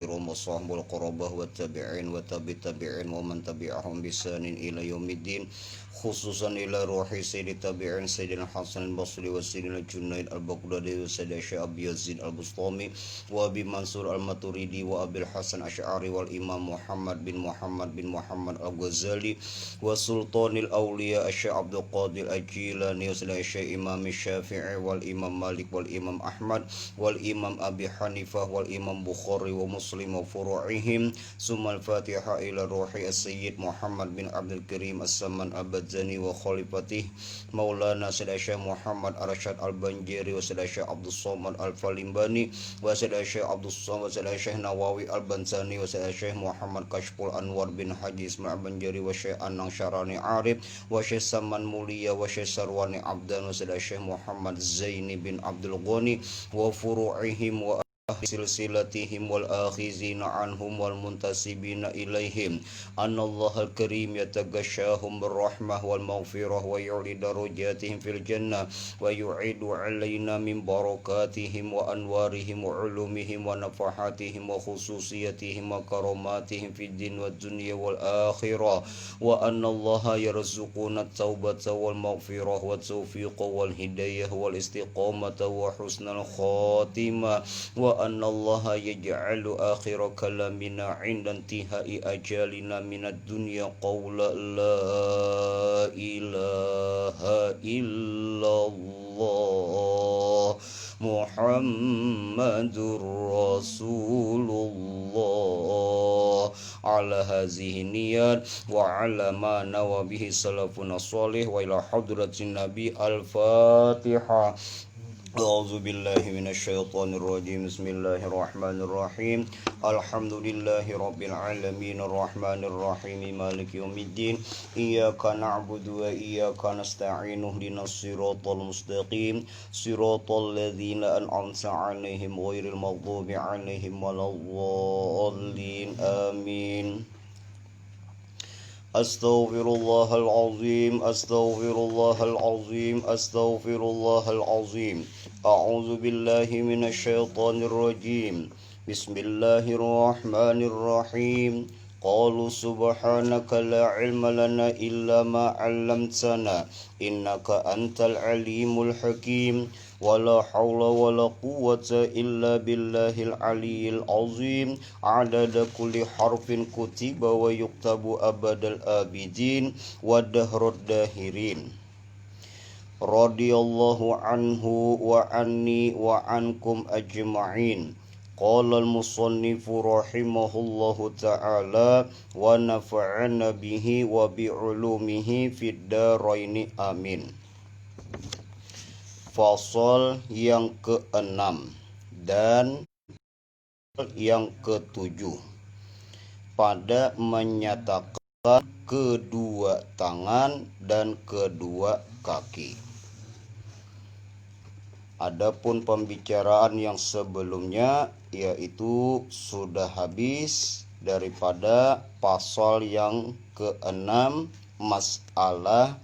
وصحبه والقربة والتابعين وتابعين ومن تبعهم بإحسان إلى يوم الدين خصوصا إلى روح سيد التابعين سيدنا الحسن البصري وسيدنا الجنيد البغدادي وسيدنا الشيخ أبي يزيد البسطامي وأبي منصور الماتريدي وأبي الحسن الأشعري والإمام محمد بن محمد الغزالي وسلطان الأولياء الشيخ عبد القادر الجيلاني وسيدنا الشيخ إمام الشافعي والإمام مالك والإمام أحمد والإمام أبي حنيفة والإمام بخاري ومسلم وفروعهم ثم الفاتحة إلى روح السيد محمد بن عبد الكريم السمان البدزاني وخليفته مولانا سيد الشيخ محمد أرشاد البنجيري وسيد الشيخ عبد الصمد الفالمباني وسيد الشيخ عبد الصمد وسيد الشيخ نواوي البنساني وسيد الشيخ محمد كشف الأنوار بن حجي إسماعيل البنجيري والشيخ أنang شراني عارف والشيخ سمان موليا والشيخ سرواني عبدان وسيد الشيخ محمد زيني بن عبد الغني وفروعهم silsilatihim wal akhizina anhum wal muntasibina ilaihim anallahu al-karim yataghashahum birrahmah wal maghfirah wa yu'li darajatihim fil jannah wa yu'idu alaina min barakatihim wa anwarihim wa ulumihim wa nafahatihim wa khususiyatihim wa karamatihim fid din wad dunya wal akhirah wa anallaha yarzuquna at-taubata wal maghfirah wa tawfiqa wal hidayah wal istiqamata wa husnal khatimah wa أن الله يجعل آخر كلامنا عند انتهاء أجالنا من الدنيا قول لا إله إلا الله محمد رسول الله على هذه النيات وعلى ما نوى به سلفنا الصالح وإلى حضرة النبي الفاتحة أعوذ بالله من الشيطان الرجيم بسم الله الرحمن الرحيم الحمد لله رب العالمين الرحمن الرحيم مالك يوم الدين إياك نعبد وإياك نستعين اهدنا الصراط المستقيم صراط الذين أنعمت عليهم غير المغضوب عليهم ولا الضالين آمين أستغفر الله العظيم أستغفر الله العظيم أستغفر الله العظيم أعوذ بالله من الشيطان الرجيم بسم الله الرحمن الرحيم قالوا سبحانك لا علم لنا إلا ما علمتنا إنك أنت العليم الحكيم ولا حول ولا قوة إلا بالله العلي العظيم عدد كل حرف كتب ويكتب أبد الآبدين ودهر الداهرين رضي الله عنه وعني وعنكم أجمعين قال المصنف رحمه الله تعالى ونفعنا به وبعلومه في الدارين آمين. Fasal yang ke-6 dan yang ke-7 pada menyatakan kedua tangan dan kedua kaki. Adapun pembicaraan yang sebelumnya yaitu sudah habis daripada pasal yang ke-6 masalah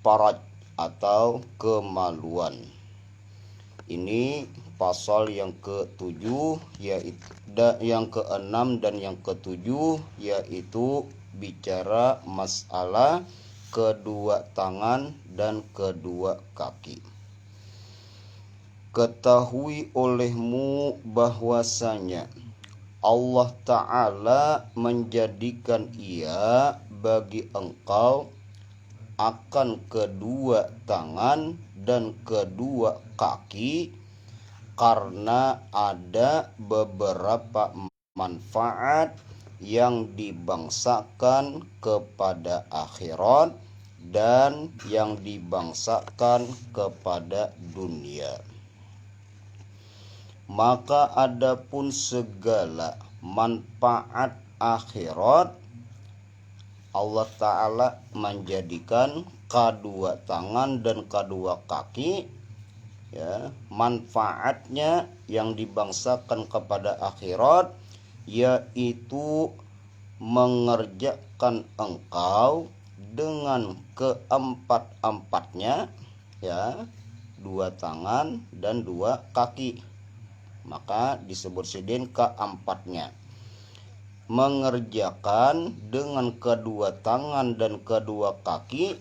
faraj atau kemaluan. Ini pasal yang ke-7 yaitu yang ke-6 dan yang ke-7 yaitu bicara masalah kedua tangan dan kedua kaki. Ketahui olehmu bahwasanya Allah Ta'ala menjadikan ia bagi engkau akan kedua tangan dan kedua kaki karena ada beberapa manfaat yang dibangsakan kepada akhirat dan yang dibangsakan kepada dunia. Maka adapun segala manfaat akhirat Allah Ta'ala menjadikan kedua tangan dan kedua kaki ya, manfaatnya yang dibangsakan kepada akhirat yaitu mengerjakan engkau dengan keempat-empatnya ya, dua tangan dan dua kaki. Maka disebut sidin keempatnya. Mengerjakan dengan kedua tangan dan kedua kaki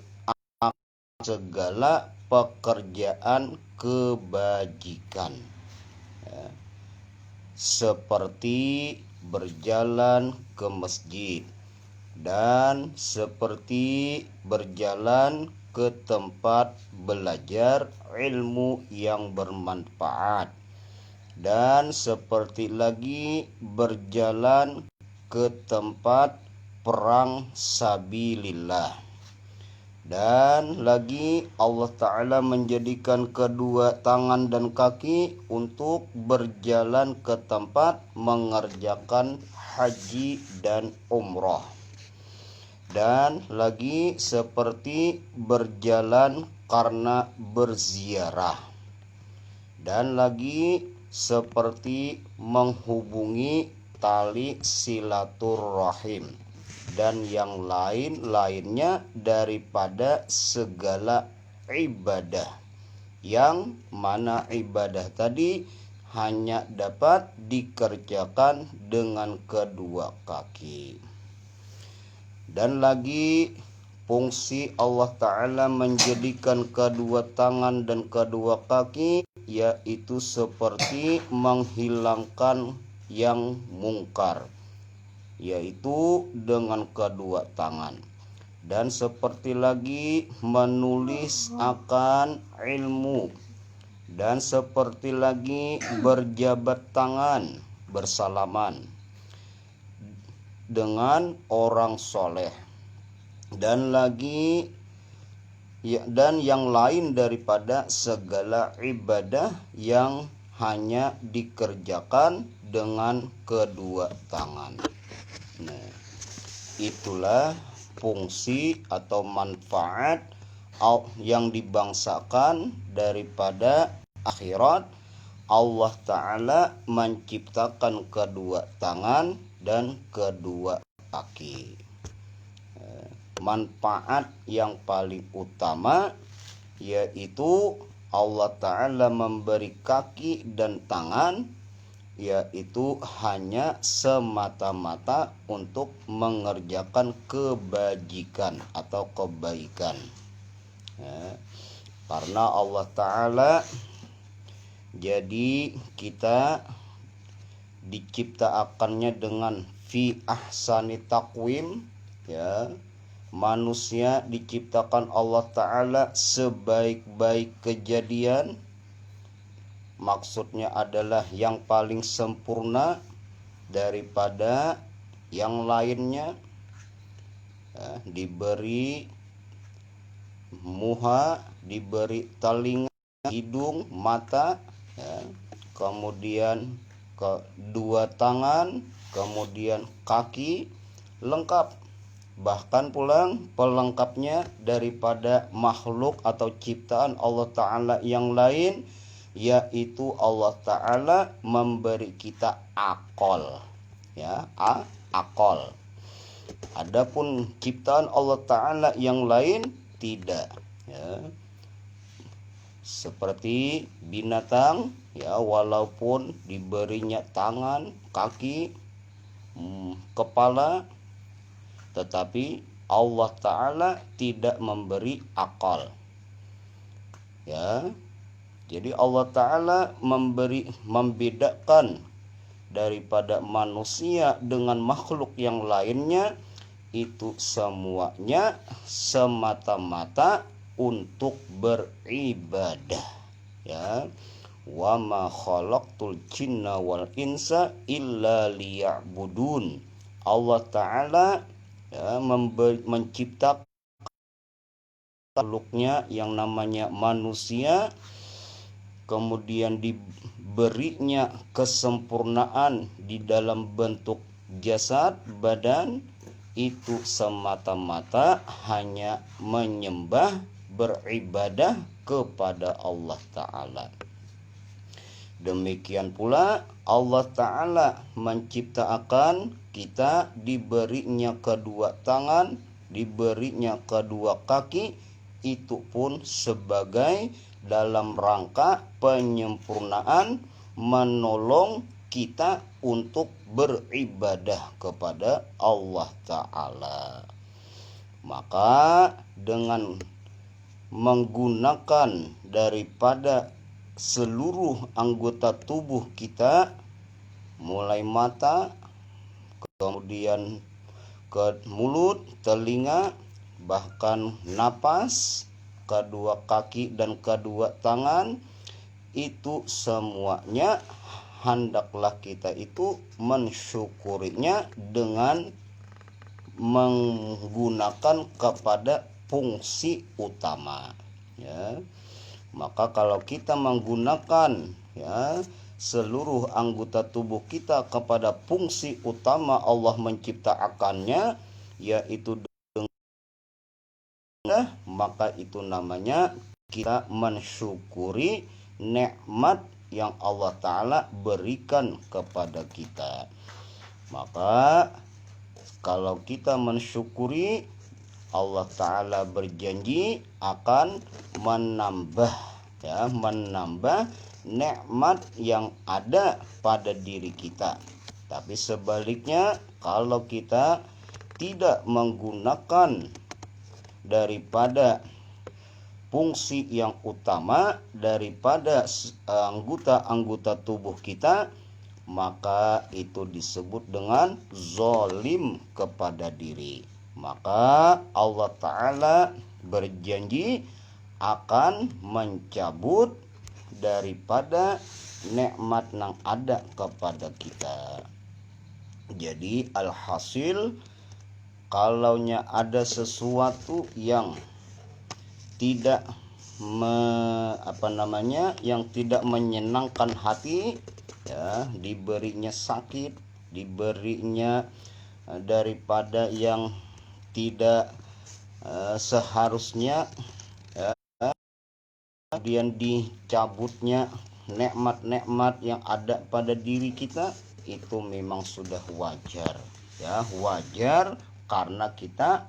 segala pekerjaan kebajikan, ya, seperti berjalan ke masjid dan seperti berjalan ke tempat belajar ilmu yang bermanfaat, dan seperti lagi berjalan ke tempat perang sabilillah. Dan lagi Allah Ta'ala menjadikan kedua tangan dan kaki untuk berjalan ke tempat mengerjakan haji dan umrah. Dan lagi seperti berjalan karena berziarah. Dan lagi seperti menghubungi tali silaturrahim. Dan yang lain-lainnya daripada segala ibadah, yang mana ibadah tadi hanya dapat dikerjakan dengan kedua kaki. Dan lagi fungsi Allah Ta'ala menjadikan kedua tangan dan kedua kaki, yaitu seperti menghilangkan yang mungkar, yaitu dengan kedua tangan. Dan seperti lagi menulis akan ilmu, dan seperti lagi berjabat tangan bersalaman dengan orang soleh, dan lagi dan yang lain daripada segala ibadah yang hanya dikerjakan dengan kedua tangan. Nah, itulah fungsi atau manfaat yang dibangsakan daripada akhirat. Allah Ta'ala menciptakan kedua tangan dan kedua kaki. Manfaat yang paling utama yaitu Allah Ta'ala memberi kaki dan tangan, yaitu hanya semata-mata untuk mengerjakan kebajikan atau kebaikan, ya. Karena Allah Ta'ala, jadi kita diciptakannya dengan fi ahsani taqwim, ya. Manusia diciptakan Allah Ta'ala sebaik-baik kejadian. Maksudnya adalah yang paling sempurna daripada yang lainnya, ya, diberi muha, diberi telinga, hidung, mata, ya, kemudian kedua tangan, kemudian kaki, lengkap. Bahkan pulang pelengkapnya daripada makhluk atau ciptaan Allah Ta'ala yang lain, yaitu Allah Ta'ala memberi kita akal, ya, akal. Adapun ciptaan Allah Ta'ala yang lain tidak, ya. Seperti binatang, ya, walaupun diberinya tangan, kaki, kepala, tetapi Allah Ta'ala tidak memberi akal, ya. Jadi Allah Ta'ala membedakan daripada manusia dengan makhluk yang lainnya, itu semuanya semata-mata untuk beribadah, ya. Wa ma khalaqtul jinna wal insa illa liya'budun. Allah Ta'ala, ya, menciptakan makhluknya yang namanya manusia, kemudian diberinya kesempurnaan di dalam bentuk jasad, badan, itu semata-mata hanya menyembah, beribadah kepada Allah Ta'ala. Demikian pula Allah Ta'ala menciptakan kita, diberinya kedua tangan, diberinya kedua kaki, itu pun sebagai dalam rangka penyempurnaan menolong kita untuk beribadah kepada Allah Ta'ala. Maka dengan menggunakan daripada seluruh anggota tubuh kita, mulai mata, kemudian ke mulut, telinga, bahkan napas, kedua kaki dan kedua tangan, itu semuanya hendaklah kita itu mensyukurinya dengan menggunakan kepada fungsi utama, ya. Maka kalau kita menggunakan, ya, seluruh anggota tubuh kita kepada fungsi utama Allah menciptakannya, yaitu dengan, maka itu namanya kita mensyukuri nikmat yang Allah Ta'ala berikan kepada kita. Maka kalau kita mensyukuri, Allah Ta'ala berjanji akan menambah nikmat yang ada pada diri kita. Tapi sebaliknya, kalau kita tidak menggunakan daripada fungsi yang utama daripada anggota-anggota tubuh kita, maka itu disebut dengan zalim kepada diri. Maka Allah Ta'ala berjanji akan mencabut daripada nikmat yang ada kepada kita. Jadi alhasil, kalaunya ada sesuatu yang tidak yang tidak menyenangkan hati, ya, diberinya sakit, diberinya daripada yang tidak seharusnya, ya, kemudian dicabutnya nikmat-nikmat yang ada pada diri kita, itu memang sudah wajar, ya, wajar, karena kita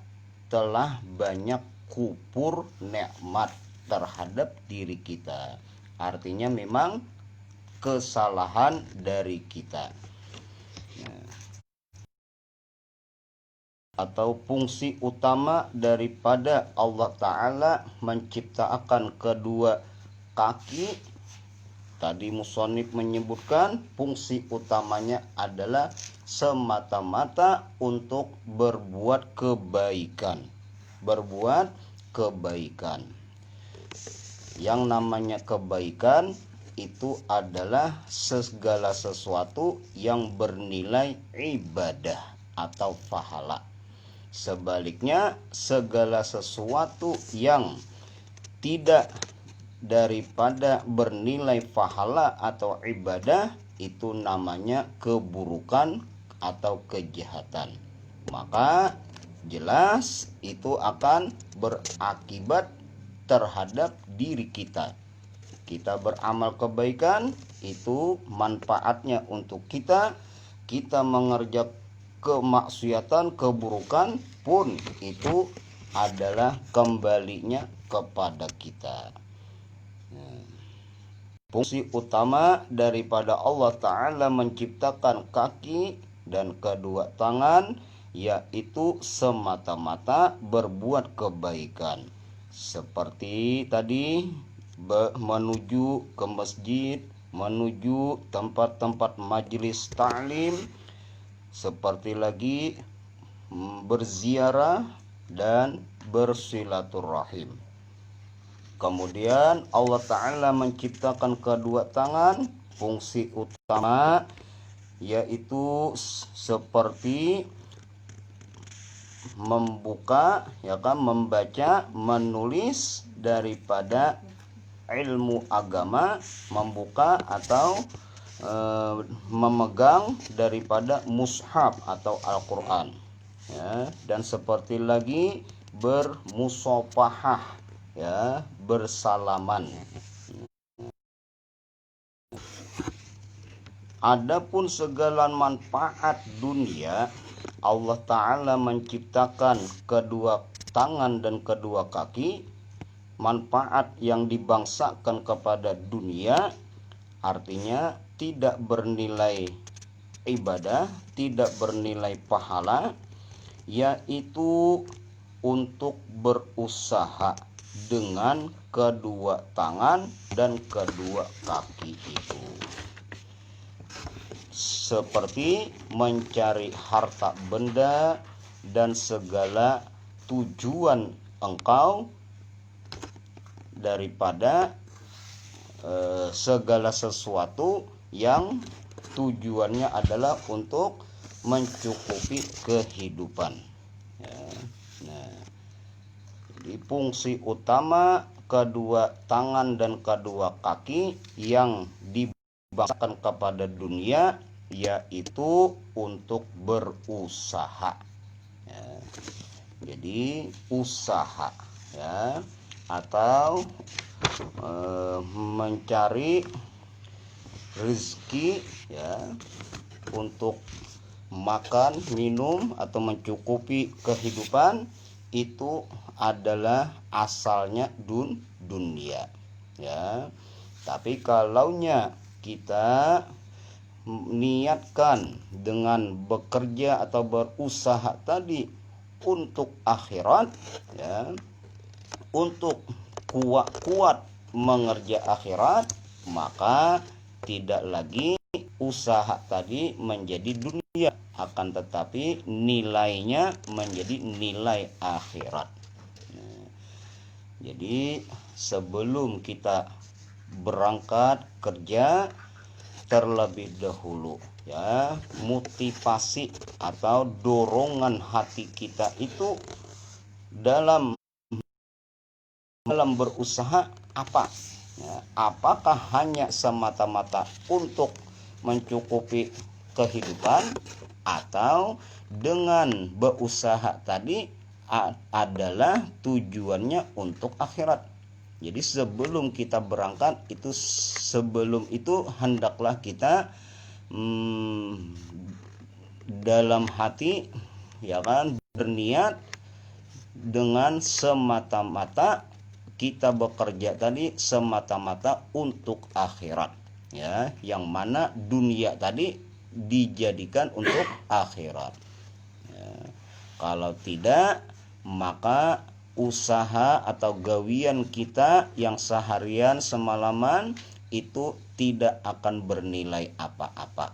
telah banyak kufur nikmat terhadap diri kita. Artinya memang kesalahan dari kita. Atau fungsi utama daripada Allah Ta'ala menciptakan kedua kaki, tadi musonif menyebutkan fungsi utamanya adalah semata-mata untuk berbuat kebaikan. Yang namanya kebaikan itu adalah segala sesuatu yang bernilai ibadah atau pahala. Sebaliknya, segala sesuatu yang tidak daripada bernilai pahala atau ibadah, itu namanya keburukan atau kejahatan. Maka jelas itu akan berakibat terhadap diri kita. Kita beramal kebaikan, itu manfaatnya untuk kita. Kita mengerjakan kemaksiatan, keburukan pun itu adalah kembalinya kepada kita. Fungsi utama daripada Allah Ta'ala menciptakan kaki dan kedua tangan, yaitu semata-mata berbuat kebaikan. Seperti tadi, menuju ke masjid, menuju tempat-tempat majelis ta'lim, seperti lagi berziarah dan bersilaturahim. Kemudian Allah Ta'ala menciptakan kedua tangan, fungsi utama yaitu seperti membuka, ya kan, membaca, menulis daripada ilmu agama, membuka atau memegang daripada mushaf atau Al-Quran, ya. Dan seperti lagi bermusafahah, ya, bersalaman. Adapun segala manfaat dunia, Allah Ta'ala menciptakan kedua tangan dan kedua kaki. Manfaat yang dibangsakan kepada dunia, artinya tidak bernilai ibadah, tidak bernilai pahala, yaitu untuk berusaha dengan kedua tangan dan kedua kaki itu, seperti mencari harta benda dan segala tujuan engkau daripada segala sesuatu yang tujuannya adalah untuk mencukupi kehidupan. Ya. Nah, jadi fungsi utama kedua tangan dan kedua kaki yang dibangsakan kepada dunia yaitu untuk berusaha. Ya. Jadi usaha, ya, atau mencari rezeki, ya, untuk makan, minum atau mencukupi kehidupan, itu adalah asalnya dunia, ya. Tapi kalaunya kita niatkan dengan bekerja atau berusaha tadi untuk akhirat, ya, untuk kuat mengerja akhirat, maka tidak lagi usaha tadi menjadi dunia, akan tetapi nilainya menjadi nilai akhirat. Nah, jadi sebelum kita berangkat kerja, terlebih dahulu, ya, motivasi atau dorongan hati kita itu dalam berusaha apa? Ya, apakah hanya semata-mata untuk mencukupi kehidupan, atau dengan berusaha tadi adalah tujuannya untuk akhirat? Jadi sebelum kita berangkat itu, sebelum itu hendaklah kita dalam hati, ya kan, berniat dengan semata-mata kita bekerja tadi semata-mata untuk akhirat, ya, yang mana dunia tadi dijadikan untuk akhirat. Ya, kalau tidak, maka usaha atau gawian kita yang seharian semalaman itu tidak akan bernilai apa-apa,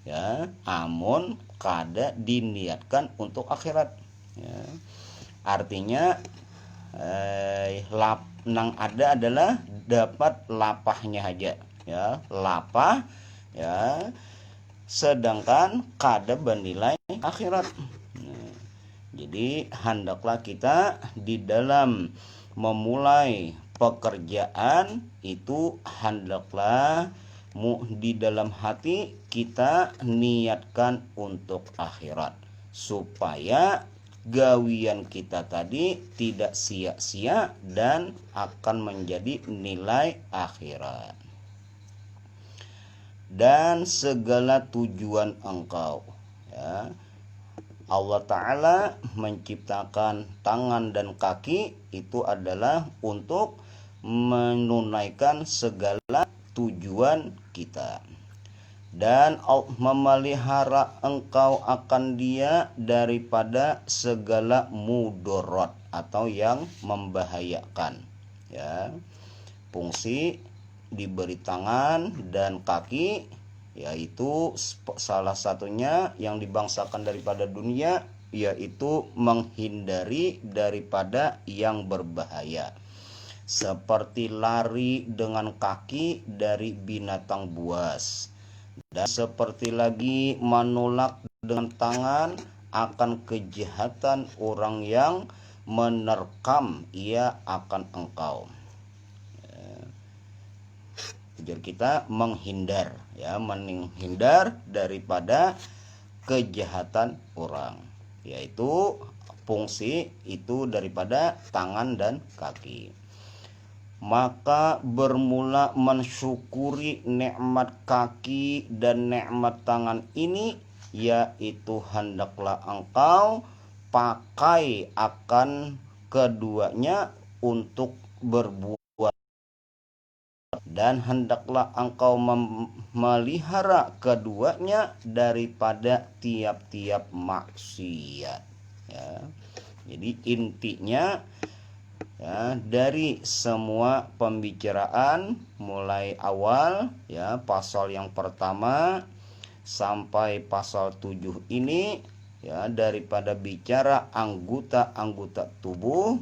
ya, amun kada diniatkan untuk akhirat, ya. Artinya nang ada adalah dapat lapahnya aja, ya, lapah, ya, sedangkan kada bernilai akhirat. Nah, jadi hendaklah kita di dalam memulai pekerjaan itu hendaklah di dalam hati kita niatkan untuk akhirat, supaya gawian kita tadi tidak sia-sia dan akan menjadi nilai akhirat. Dan segala tujuan engkau, ya, Allah Ta'ala menciptakan tangan dan kaki itu adalah untuk menunaikan segala tujuan kita, dan memelihara engkau akan dia daripada segala mudarat atau yang membahayakan, ya. Fungsi diberi tangan dan kaki, yaitu salah satunya yang dibangsakan daripada dunia, yaitu menghindari daripada yang berbahaya, seperti lari dengan kaki dari binatang buas, dan seperti lagi menolak dengan tangan akan kejahatan orang yang menerkam ia akan engkau. Tujuan kita menghindar, ya, menghindar daripada kejahatan orang, yaitu fungsi itu daripada tangan dan kaki. Maka bermula mensyukuri nikmat kaki dan nikmat tangan ini, yaitu hendaklah engkau pakai akan keduanya untuk berbuat dan hendaklah engkau memelihara keduanya daripada tiap-tiap maksiat. Ya. Jadi intinya ya, dari semua pembicaraan mulai awal ya pasal yang pertama sampai pasal 7 ini ya, daripada bicara anggota-anggota tubuh,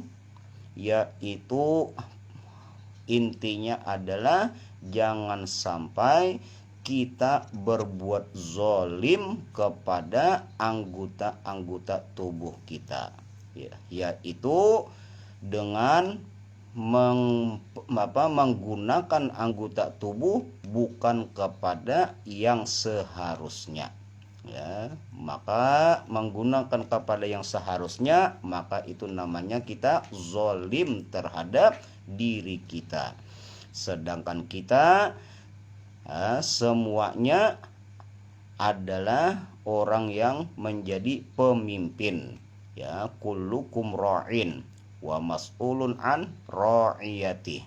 yaitu intinya adalah jangan sampai kita berbuat zolim kepada anggota-anggota tubuh kita ya, yaitu dengan menggunakan anggota tubuh bukan kepada yang seharusnya ya. Maka menggunakan kepada yang seharusnya, maka itu namanya kita zolim terhadap diri kita. Sedangkan kita semuanya adalah orang yang menjadi pemimpin ya. Kullukum ra'in wa mas'ulun an ra'iyati.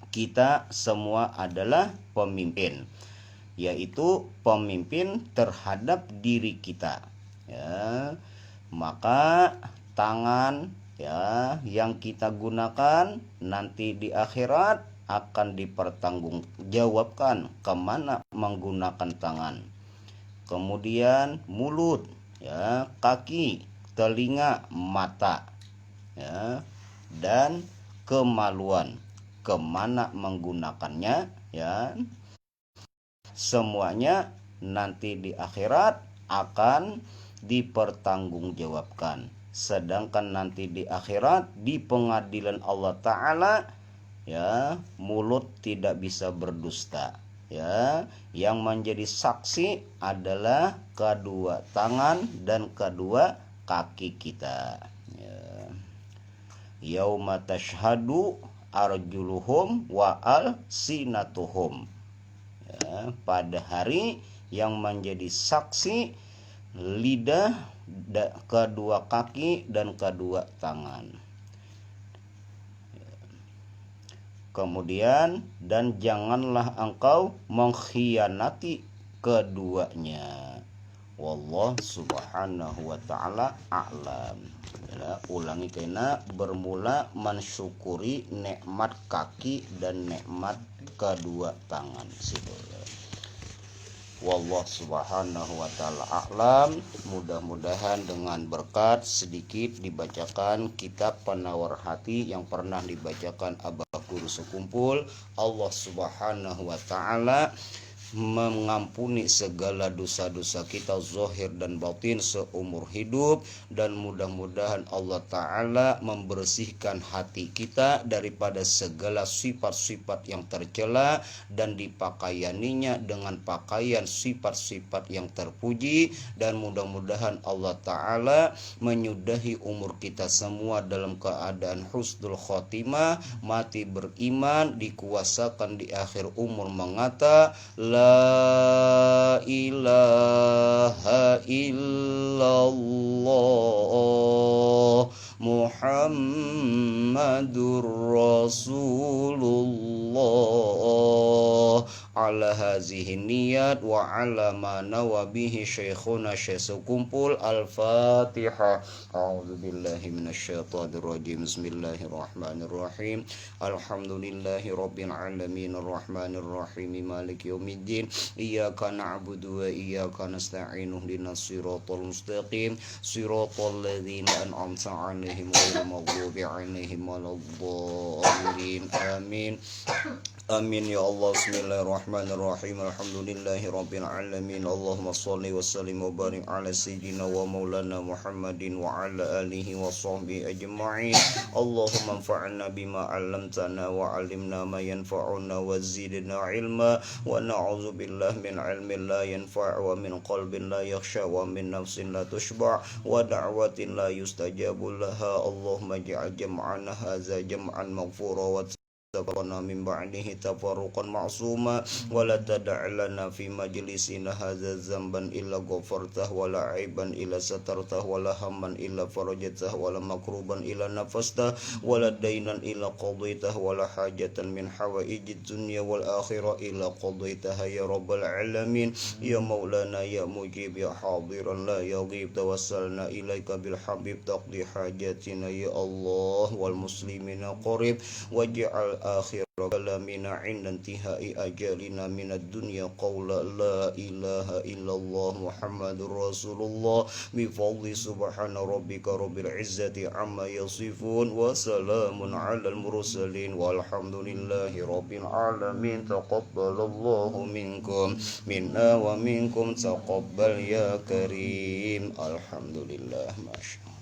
Kita semua adalah pemimpin, yaitu pemimpin terhadap diri kita ya. Maka tangan ya yang kita gunakan nanti di akhirat akan dipertanggungjawabkan kemana menggunakan tangan. Kemudian mulut ya, kaki, telinga, mata ya, dan kemaluan kemana menggunakannya ya. Semuanya nanti di akhirat akan dipertanggungjawabkan. Sedangkan nanti di akhirat di pengadilan Allah Ta'ala ya, mulut tidak bisa berdusta ya. Yang menjadi saksi adalah kedua tangan dan kedua kaki kita ya. Yauma tashhadu arjuluhum wa alsinatuhum ya, pada hari yang menjadi saksi lidah, kedua kaki dan kedua tangan. Kemudian dan janganlah engkau mengkhianati keduanya. Wallahu subhanahu wa ta'ala a'lam. Ya, ulangi kena bermula mensyukuri nikmat kaki dan nikmat kedua tangan. Wallahu subhanahu wa ta'ala a'lam. Mudah-mudahan dengan berkat sedikit dibacakan kitab Penawar Hati yang pernah dibacakan Abah Guru Sekumpul, Allah subhanahu wa ta'ala mengampuni segala dosa-dosa kita zahir dan batin seumur hidup, dan mudah-mudahan Allah Ta'ala membersihkan hati kita daripada segala sifat-sifat yang tercela dan dipakaianinya dengan pakaian sifat-sifat yang terpuji, dan mudah-mudahan Allah Ta'ala menyudahi umur kita semua dalam keadaan husnul khotimah, mati beriman, dikuasakan di akhir umur mengata La ilaha illallah Muhammadur Rasulullah ala hazihi niyat wa ala ma nawabihi syekhuna Syekh Sekumpul. Al-Fatihah. A'udzubillahi minasyaitonir rajim. Bismillahirrahmanirrahim. Alhamdulillahi rabbil alamin arrahmanir rahim maliki yaumiddin. Iyyaka na'budu wa iyyaka nasta'in ihdinas siratal mustaqim siratal ladzina an'amta 'alaihim ghairil maghdubi 'alaihim waladdallin. Amin. Amin ya Allah. Bismillahirrahmanirrahim. Alhamdulillahi rabbil alamin. Allahumma shalli wa sallim wa barik ala sayyidina wa maulana Muhammadin wa ala alihi wa sahbihi ajma'in. Allahumma anfa'na bima 'allamtana wa 'allimna ma yanfa'una wa zidna ilma wa na'udzu billahi min 'ilmin la yanfa' wa min qalbin la yakhsha wa min nafsin la tushba' wa da'watin la yustajabu laha. Allahumma ij'al jam'ana hadza jam'an maghfura wa تفرقنا من بعده تفرقا معصوما ولا تدع لنا في مجلسنا هذا ذنبا إلا غفرته ولا عيبا إلا سترته ولا هما إلا فرجته ولا مكروبا إلا نفسته ولا دينا إلا قضيته ولا حاجة من حوائج الدنيا والآخرة إلا قضيتها يا رب العالمين يا مولانا يا مجيب يا حاضرا لا يغيب توسلنا إليك بالحبيب تقضي حاجاتنا يا الله والمسلمين قريب واجعل آخر كلامنا عند انتهاء أجالنا من الدنيا قول لا إله إلا الله محمد رسول الله بفضل سبحان ربك رب العزة عما يصفون وسلام على المرسلين والحمد لله رب العالمين تقبل الله منكم منا ومنكم تقبل يا كريم الحمد لله ما شاء الله.